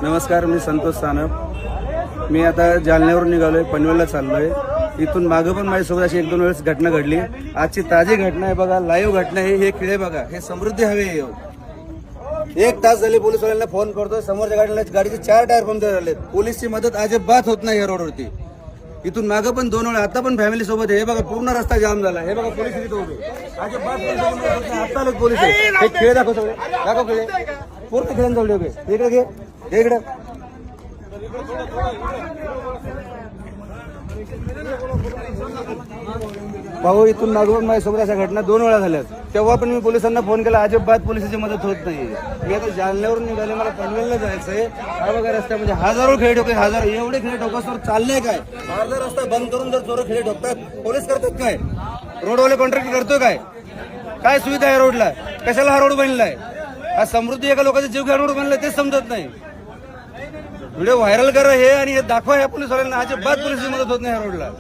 नमस्कार, मी संतोष सानप. मी आता जालन्यावरून निघालोय, पनवेलला चाललोय. इथून मागं पण माझ्यासोबत अशी 1-2 वेळेस घटना घडली. आजची ताजी घटना आहे बघा, लाईव्ह घटना आहे. हे खिळे बघा, हे समृद्धी हवे. 1 तास झाले पोलिसवाल्यांना फोन करतोय. समोरच्या गाडीचे 4 टायर पंक्चर झालेत. पोलीसची मदत अजिबात होत नाही या रोडवरती. इथून मागं पण 2 वेळा, आता पण फॅमिली सोबत आहे. हे बघा, पूर्ण रस्ता जाम झाला. हे बघा, पोलीस इथे उभे. अजिबात आता लोक पोलीस आहे. हे खिळे दाखव, सगळे दाखव खिळे, पूर्ण खिळ्यांचा व्हिडिओ घे. इकडे घे, इकडे. भाऊ, इथून मागून माझ्यासोबत अशा घटना 2 वेळा झाल्यात. तेव्हा पण मी पोलिसांना फोन केला, अजिबात पोलिसांची मदत होत नाही. मी आता जालन्यावरून निघाले, मला पनवेलला जायचंय. हा बघा रस्ता, म्हणजे हजारो खेळे ठोके, एवढे खेळे ठोकासवर चालले काय? अर्धा रस्ता बंद करून जर चोर खेळे ठोकतात, पोलीस करतात काय? रोडवाले कॉन्ट्रॅक्ट करतोय काय? काय सुविधा आहे रोडला? कशाला हा रोड बनलाय? हा समृद्धी एका लोकांचा जीव घ्या रोड बनलाय, तेच समजत नाही. व्हिडिओ व्हायरल करा हे, आणि हे दाखवा या पोलिसवाल्यांना. अजिबात पोलिसची मदत होत नाही या रोडला.